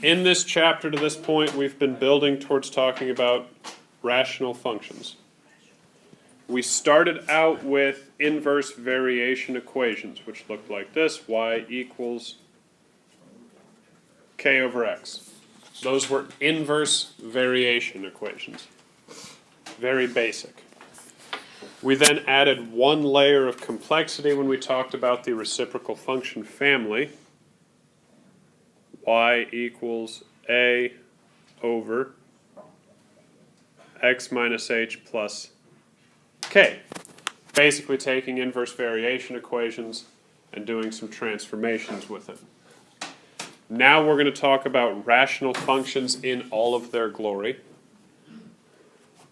In this chapter to this point, we've been building towards talking about rational functions. We started out with inverse variation equations, which looked like this: y equals k over x. Those were inverse variation equations. Very basic. We then added one layer of complexity when we talked about the reciprocal function family. Y equals a over x minus h plus k. Basically taking inverse variation equations and doing some transformations with it. Now we're going to talk about rational functions in all of their glory,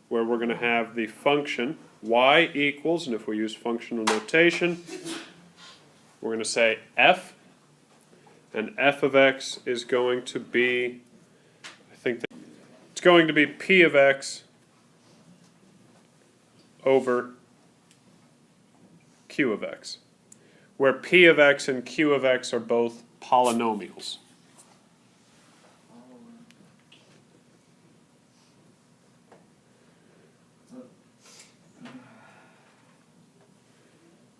where we're going to have the function y equals, and if we use functional notation, we're going to say f, and f of x is going to be, it's going to be p of x over q of x, where p of x and q of x are both polynomials.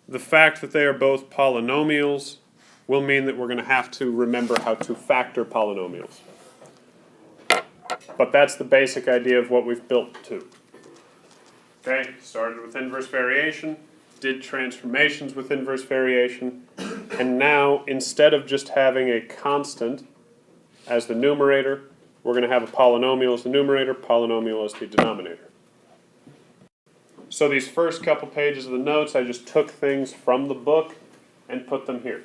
The fact that they are both polynomials will mean that we're going to have to remember how to factor polynomials. But that's the basic idea of what we've built to. Okay, started with inverse variation, did transformations with inverse variation, and now instead of just having a constant as the numerator, we're going to have a polynomial as the numerator, polynomial as the denominator. So these first couple pages of the notes, I just took things from the book and put them here.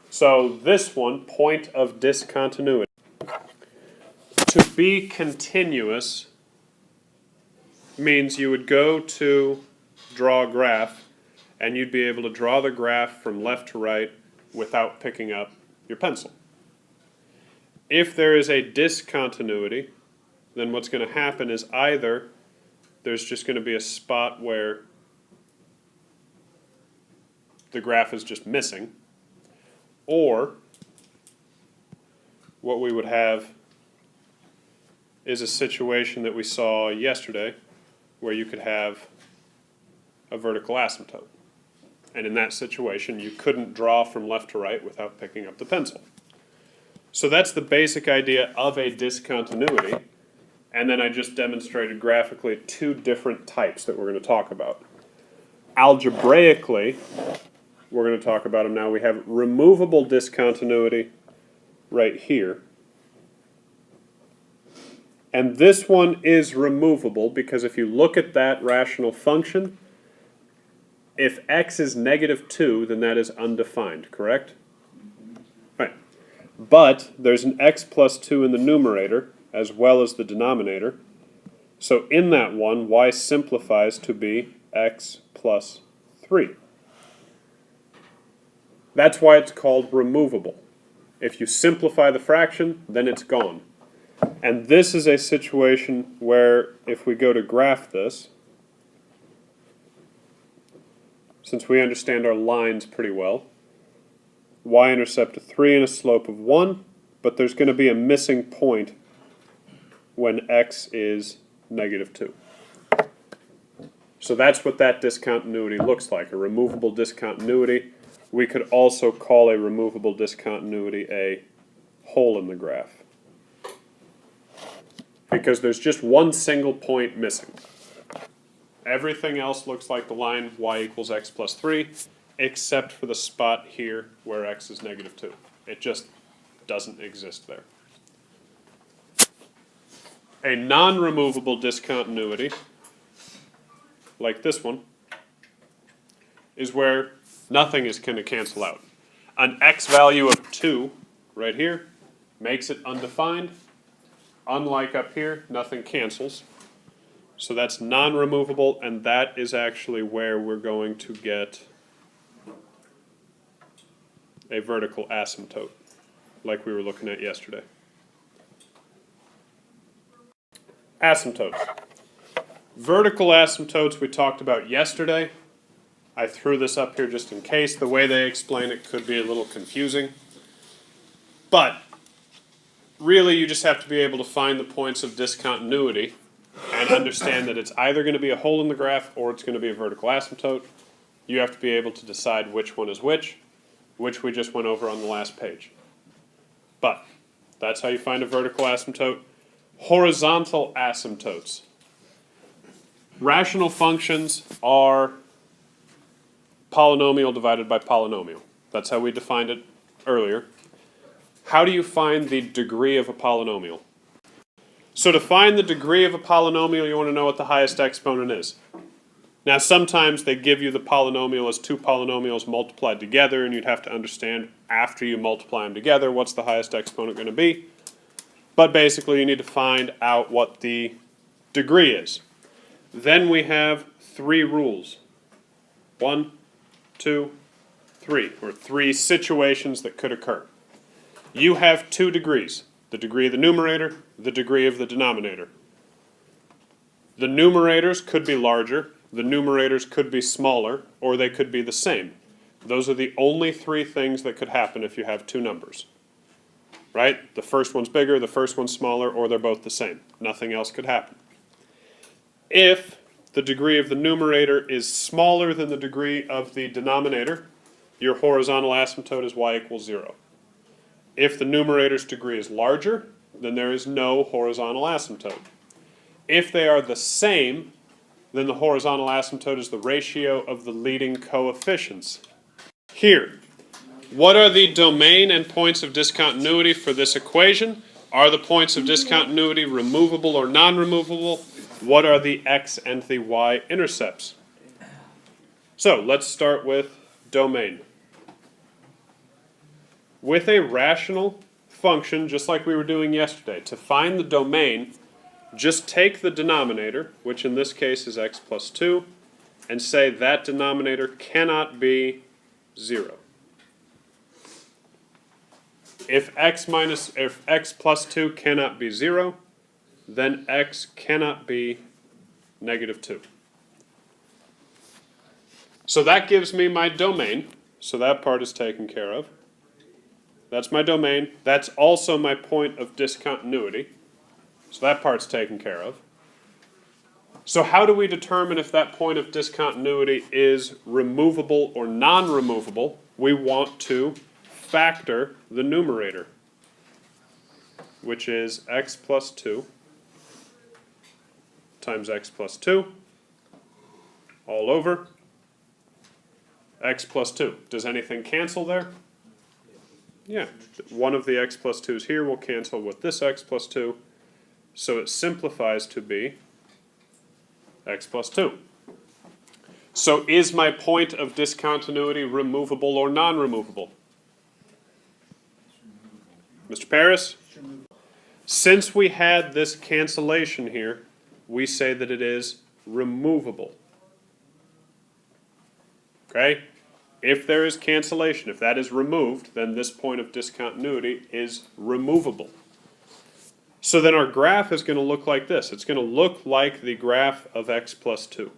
So this one, point of discontinuity. To be continuous means you would go to draw a graph, and you'd be able to draw the graph from left to right without picking up your pencil. If there is a discontinuity, then what's going to happen is either there's just going to be a spot where the graph is just missing, or what we would have is a situation that we saw yesterday where you could have a vertical asymptote. And in that situation, you couldn't draw from left to right without picking up the pencil. So that's the basic idea of a discontinuity. And then I just demonstrated graphically two different types that we're going to talk about. Algebraically, we're going to talk about them now. We have removable discontinuity right here. And this one is removable because if you look at that rational function, if x is negative 2, then that is undefined, correct? Right. But there's an x plus 2 in the numerator as well as the denominator. So in that one, y simplifies to be x plus 3. That's why it's called removable. If you simplify the fraction, then it's gone. And this is a situation where if we go to graph this, since we understand our lines pretty well, y-intercept of 3 and a slope of 1, but there's going to be a missing point when x is negative 2. So that's what that discontinuity looks like, a removable discontinuity. We could also call a removable discontinuity a hole in the graph, because there's just one single point missing. Everything else looks like the line y equals x plus 3, except for the spot here where x is negative 2. It just doesn't exist there. A non-removable discontinuity, like this one, is where nothing is going to cancel out. An x value of 2 right here makes it undefined. Unlike up here, nothing cancels. So that's non-removable, and that is actually where we're going to get a vertical asymptote, like we were looking at yesterday. Asymptotes. Vertical asymptotes we talked about yesterday. I threw this up here just in case. The way they explain it could be a little confusing. But really you just have to be able to find the points of discontinuity and understand that it's either going to be a hole in the graph or it's going to be a vertical asymptote. You have to be able to decide which one is which we just went over on the last page. But that's how you find a vertical asymptote. Horizontal asymptotes. Rational functions are polynomial divided by polynomial. That's how we defined it earlier. How do you find the degree of a polynomial? So to find the degree of a polynomial, you want to know what the highest exponent is. Now sometimes they give you the polynomial as two polynomials multiplied together, and you'd have to understand after you multiply them together what's the highest exponent going to be. But basically you need to find out what the degree is. Then we have three rules. 1, 2, 3, or three situations that could occur. You have two degrees, the degree of the numerator, the degree of the denominator. The numerators could be larger, the numerators could be smaller, or they could be the same. Those are the only three things that could happen if you have two numbers. Right? The first one's bigger, the first one's smaller, or they're both the same. Nothing else could happen. If the degree of the numerator is smaller than the degree of the denominator, your horizontal asymptote is y equals 0. If the numerator's degree is larger, then there is no horizontal asymptote. If they are the same, then the horizontal asymptote is the ratio of the leading coefficients. Here, what are the domain and points of discontinuity for this equation? Are the points of discontinuity removable or non-removable? What are the x and the y intercepts? So let's start with domain. With a rational function, just like we were doing yesterday, to find the domain, just take the denominator, which in this case is x plus 2, and say that denominator cannot be 0. If x plus 2 cannot be 0, then x cannot be negative 2. So that gives me my domain, so that part is taken care of. That's my domain. That's also my point of discontinuity. So that part's taken care of. So how do we determine if that point of discontinuity is removable or non-removable? We want to factor the numerator, which is x plus 2 times x plus 2 all over x plus 2. Does anything cancel there? Yeah, one of the x plus 2's here will cancel with this x plus 2, so it simplifies to be x plus 2. So is my point of discontinuity removable or non-removable? Mr. Paris? Since we had this cancellation here, we say that it is removable. Okay? If there is cancellation, if that is removed, then this point of discontinuity is removable. So then our graph is going to look like this. It's going to look like the graph of x plus 2.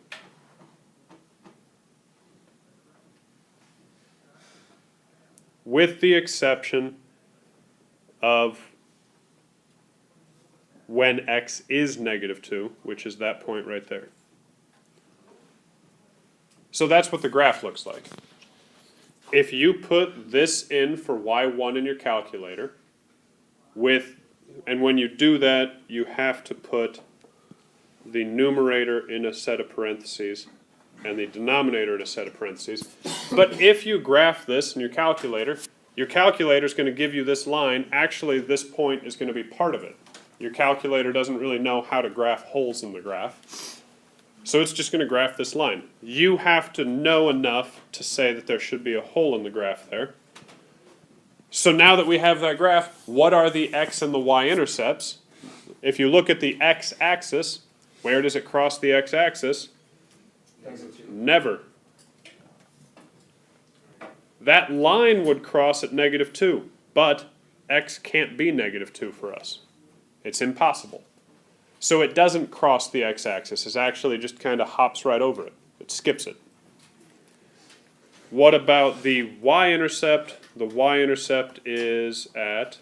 With the exception of when x is negative 2, which is that point right there. So that's what the graph looks like. If you put this in for y1 in your calculator, and when you do that, you have to put the numerator in a set of parentheses and the denominator in a set of parentheses. But if you graph this in your calculator is going to give you this line. Actually, this point is going to be part of it. Your calculator doesn't really know how to graph holes in the graph. So it's just going to graph this line. You have to know enough to say that there should be a hole in the graph there. So now that we have that graph, what are the x and the y intercepts? If you look at the x-axis, where does it cross the x-axis? Never. That line would cross at negative 2, but x can't be negative 2 for us. It's impossible. So it doesn't cross the x-axis. It actually just kind of hops right over it. It skips it. What about the y-intercept? The y-intercept is at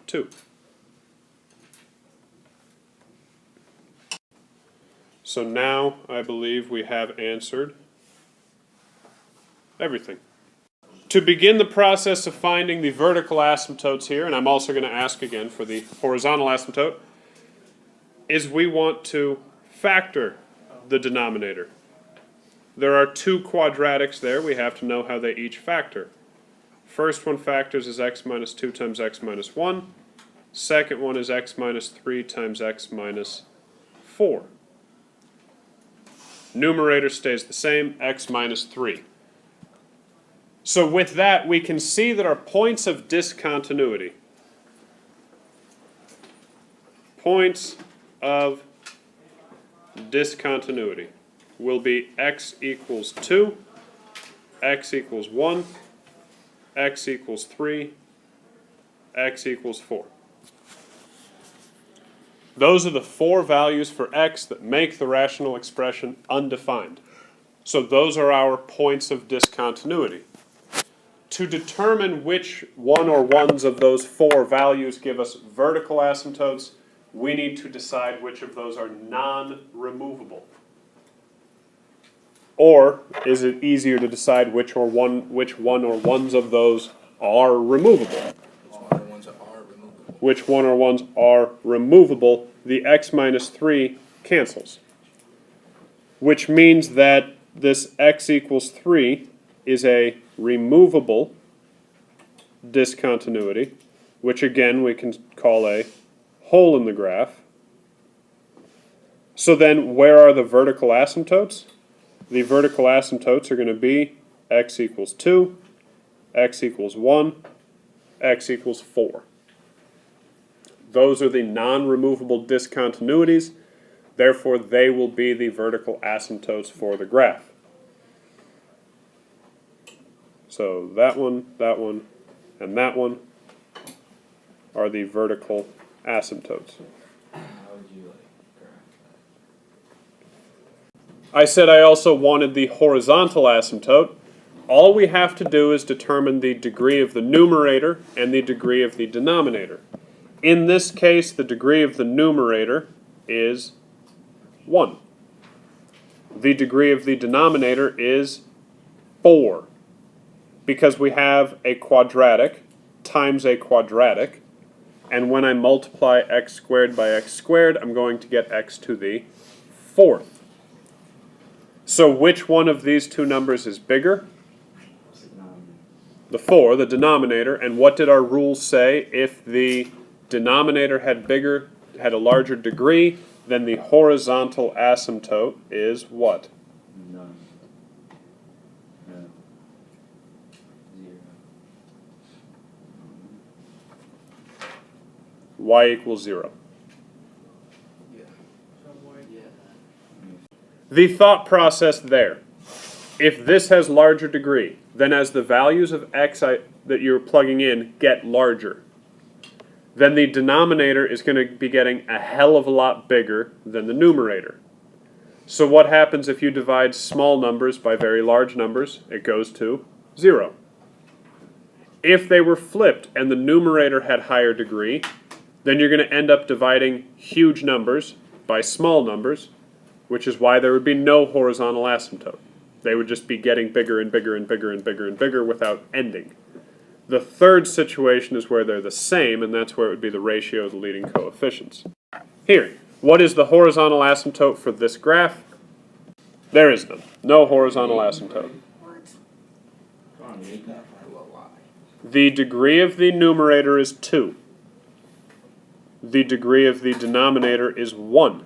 2. So now I believe we have answered everything. To begin the process of finding the vertical asymptotes here, and I'm also going to ask again for the horizontal asymptote, is we want to factor the denominator. There are two quadratics there. We have to know how they each factor. First one factors is x minus 2 times x minus 1. Second one is x minus 3 times x minus 4. Numerator stays the same, x minus 3. So with that, we can see that our points of discontinuity, will be x equals 2, x equals 1, x equals 3, x equals 4. Those are the four values for x that make the rational expression undefined. So those are our points of discontinuity. To determine which one or ones of those four values give us vertical asymptotes, we need to decide which of those are non-removable. Or is it easier to decide which one or ones of those are removable? Which one or ones are removable? The x minus 3 cancels. Which means that this x equals 3 is a removable discontinuity, which again we can call a hole in the graph. So then where are the vertical asymptotes? The vertical asymptotes are going to be x equals 2, x equals 1, x equals 4. Those are the non-removable discontinuities, therefore they will be the vertical asymptotes for the graph. So that one, and that one are the vertical asymptotes. How would you graph that? I said I also wanted the horizontal asymptote. All we have to do is determine the degree of the numerator and the degree of the denominator. In this case, the degree of the numerator is 1. The degree of the denominator is 4. Because we have a quadratic times a quadratic, and when I multiply x squared by x squared, I'm going to get x to the 4th. So which one of these two numbers is bigger? The 4, the denominator. And what did our rules say? If the denominator had a larger degree, then the horizontal asymptote is what? None. No. 0. Y equals 0. Yeah. Yeah. The thought process there. If this has larger degree, then as the values of x that you're plugging in get larger, then the denominator is going to be getting a hell of a lot bigger than the numerator. So what happens if you divide small numbers by very large numbers? It goes to 0. If they were flipped and the numerator had higher degree, then you're going to end up dividing huge numbers by small numbers, which is why there would be no horizontal asymptote. They would just be getting bigger and bigger and bigger and bigger and bigger without ending. The third situation is where they're the same, and that's where it would be the ratio of the leading coefficients. Here, what is the horizontal asymptote for this graph? There is none. No horizontal asymptote. The degree of the numerator is 2. The degree of the denominator is 1.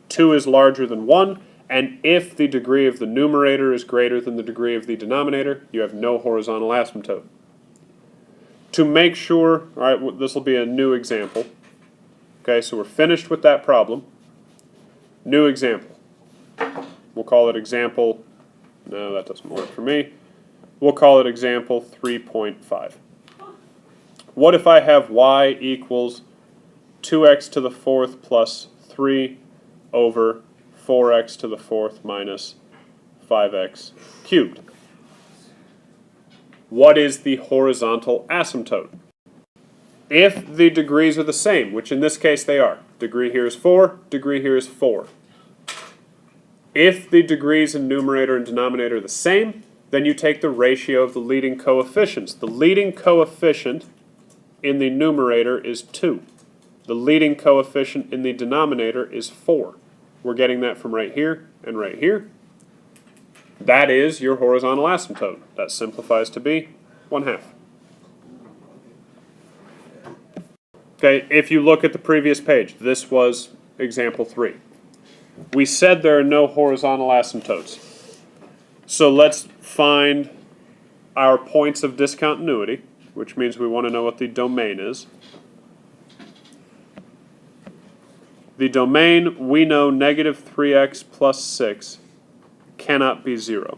2 is larger than 1, and if the degree of the numerator is greater than the degree of the denominator, you have no horizontal asymptote. To make sure, all right, this will be a new example. Okay, so we're finished with that problem. New example. We'll call it example, no, that doesn't work for me. We'll call it example 3.5. What if I have y equals 2x to the 4th plus 3 over 4x to the 4th minus 5x cubed? What is the horizontal asymptote? If the degrees are the same, which in this case they are, degree here is 4, degree here is 4. If the degrees in numerator and denominator are the same, then you take the ratio of the leading coefficients. The leading coefficient in the numerator is 2. The leading coefficient in the denominator is 4. We're getting that from right here and right here. That is your horizontal asymptote. That simplifies to be 1/2. Okay, if you look at the previous page, this was example 3. We said there are no horizontal asymptotes. So let's find our points of discontinuity, which means we want to know what the domain is. The domain, we know negative 3x plus 6 cannot be 0.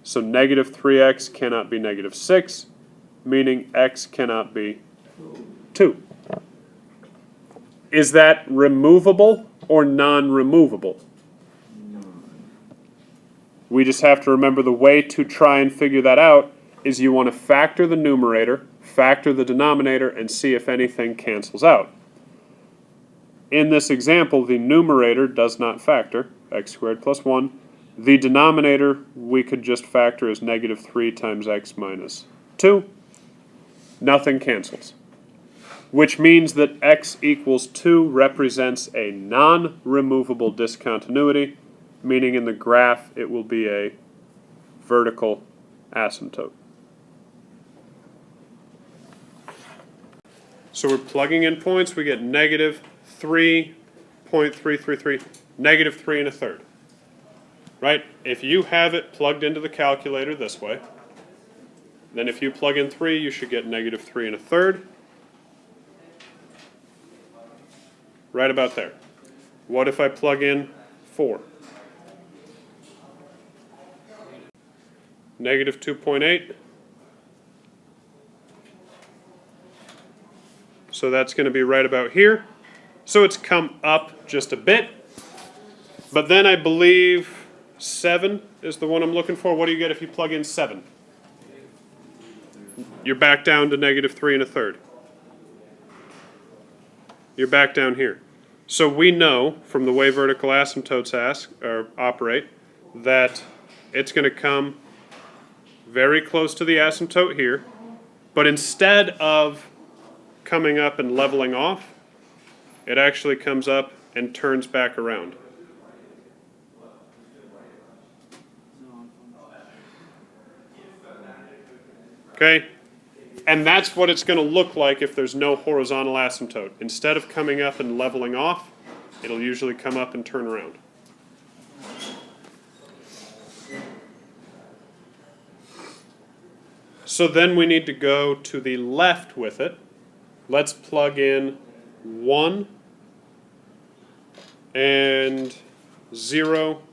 So negative 3x cannot be negative 6, meaning x cannot be 2. Is that removable or non-removable? We just have to remember the way to try and figure that out is you want to factor the numerator, factor the denominator, and see if anything cancels out. In this example, the numerator does not factor, x squared plus 1. The denominator we could just factor as negative 3 times x minus 2. Nothing cancels. Which means that x equals 2 represents a non-removable discontinuity, meaning in the graph it will be a vertical asymptote. So we're plugging in points, we get negative 3.333, negative 3 1/3. Right? If you have it plugged into the calculator this way, then if you plug in 3, you should get negative 3 1/3. Right about there. What if I plug in 4? Negative 2.8. So that's going to be right about here. So it's come up just a bit. But then I believe 7 is the one I'm looking for. What do you get if you plug in 7? You're back down to negative 3 1/3. You're back down here. So we know from the way vertical asymptotes operate that it's going to come very close to the asymptote here, but instead of coming up and leveling off, it actually comes up and turns back around. Okay? And that's what it's going to look like if there's no horizontal asymptote. Instead of coming up and leveling off, it'll usually come up and turn around. So then we need to go to the left with it. Let's plug in 1 and 0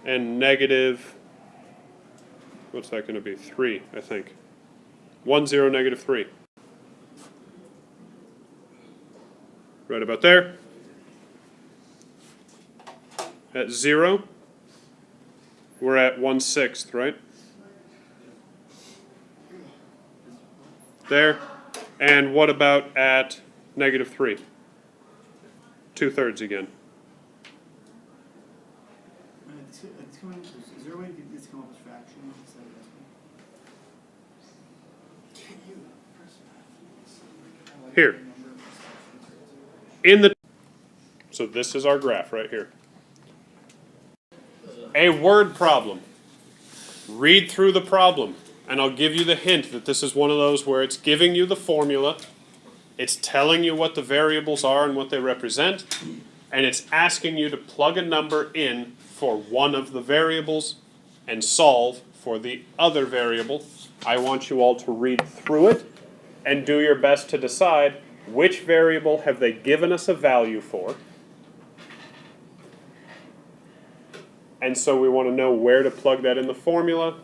and negative, what's that going to be? 3, I think. 1, 0, negative 3. Right about there. At 0, we're at 1/6, right? There. And what about at negative 3? 2/3 again. Is there a way to get this to come up as fraction instead of decimal? Here. So this is our graph right here. A word problem. Read through the problem, and I'll give you the hint that this is one of those where it's giving you the formula, it's telling you what the variables are and what they represent, and it's asking you to plug a number in for one of the variables and solve for the other variable. I want you all to read through it and do your best to decide which variable have they given us a value for. And so we want to know where to plug that in the formula,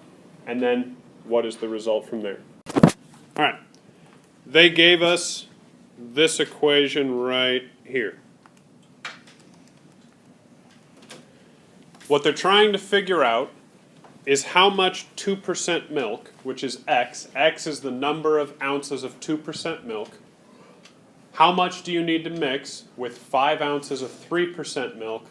and then what is the result from there. All right. They gave us this equation right here. What they're trying to figure out is how much 2% milk, which is X is the number of ounces of 2% milk, how much do you need to mix with 5 ounces of 3% milk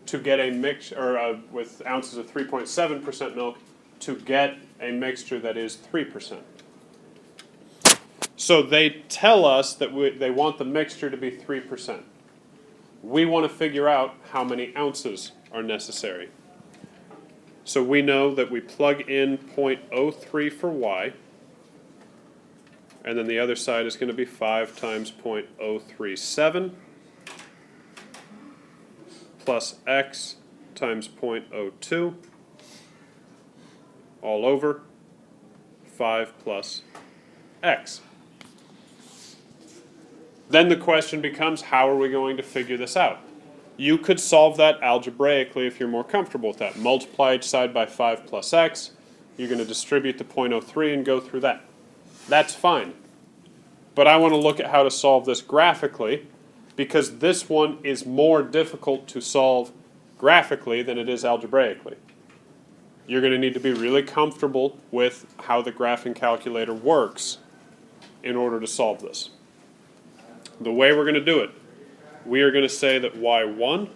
to get a mix, or with ounces of 3.7% milk to get a mixture that is 3%? So they tell us that they want the mixture to be 3%. We want to figure out how many ounces are necessary. So we know that we plug in 0.03 for Y, and then the other side is going to be 5 times 0.037 plus X times 0.02 all over 5 plus X. Then the question becomes, how are we going to figure this out? You could solve that algebraically if you're more comfortable with that. Multiply each side by 5 plus X. You're going to distribute the 0.03 and go through that. That's fine. But I want to look at how to solve this graphically, because this one is more difficult to solve graphically than it is algebraically. You're going to need to be really comfortable with how the graphing calculator works in order to solve this. The way we're going to do it, we are going to say that Y1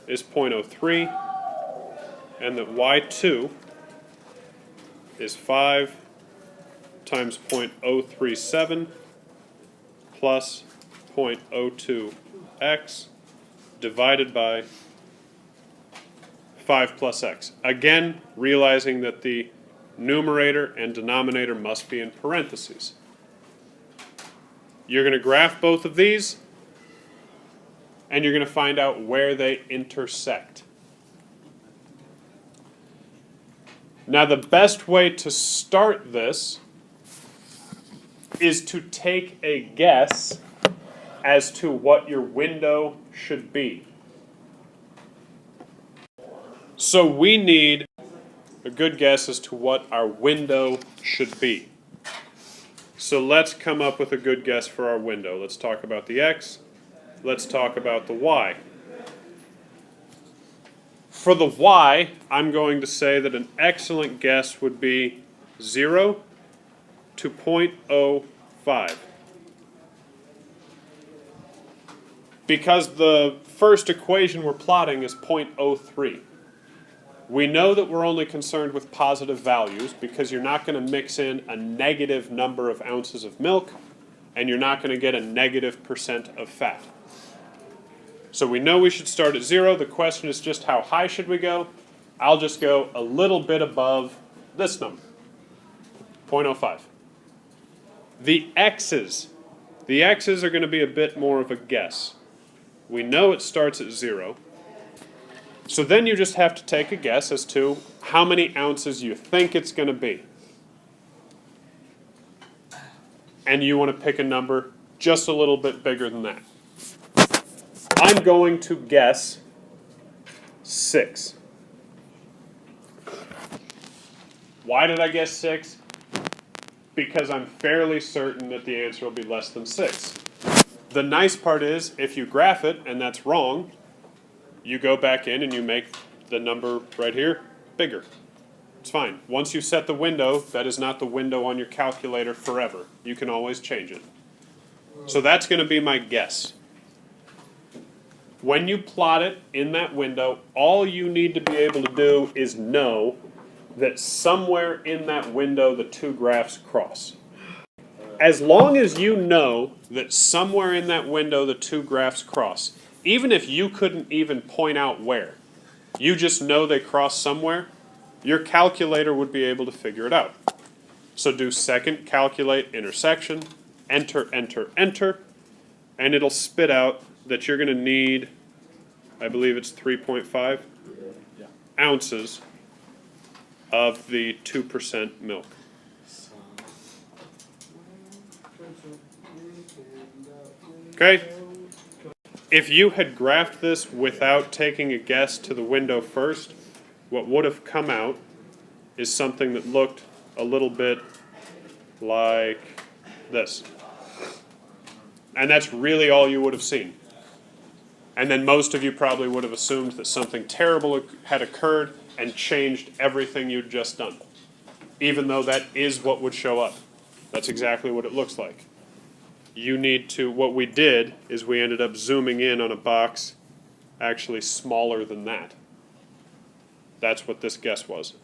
is 0.03 and that Y2 is 5 times 0.037 plus 0.02x divided by 5 plus x. Again, realizing that the numerator and denominator must be in parentheses. You're going to graph both of these, and you're going to find out where they intersect. Now, the best way to start this is to take a guess as to what your window should be. So we need a good guess as to what our window should be. So let's come up with a good guess for our window. Let's talk about the X. Let's talk about the Y. For the Y, I'm going to say that an excellent guess would be 0 to 0.05. Because the first equation we're plotting is 0.03. We know that we're only concerned with positive values because you're not going to mix in a negative number of ounces of milk, and you're not going to get a negative percent of fat. So we know we should start at 0. The question is just how high should we go? I'll just go a little bit above this number, 0.05. The X's are going to be a bit more of a guess. We know it starts at 0. So then you just have to take a guess as to how many ounces you think it's going to be. And you want to pick a number just a little bit bigger than that. I'm going to guess 6. Why did I guess 6? Because I'm fairly certain that the answer will be less than 6. The nice part is, if you graph it and that's wrong, you go back in and you make the number right here bigger. It's fine. Once you set the window, that is not the window on your calculator forever. You can always change it. So that's going to be my guess. When you plot it in that window, all you need to be able to do is know that somewhere in that window the two graphs cross. As long as you know that somewhere in that window the two graphs cross, even if you couldn't even point out where, you just know they cross somewhere, your calculator would be able to figure it out. So do second calculate intersection, enter, enter, enter, and it'll spit out that you're going to need, I believe it's 3.5 ounces of the 2% milk. Okay? If you had graphed this without taking a guess to the window first, what would have come out is something that looked a little bit like this. And that's really all you would have seen. And then most of you probably would have assumed that something terrible had occurred and changed everything you'd just done, even though that is what would show up. That's exactly what it looks like. You need to, what we did is we ended up zooming in on a box actually smaller than that. That's what this guess was.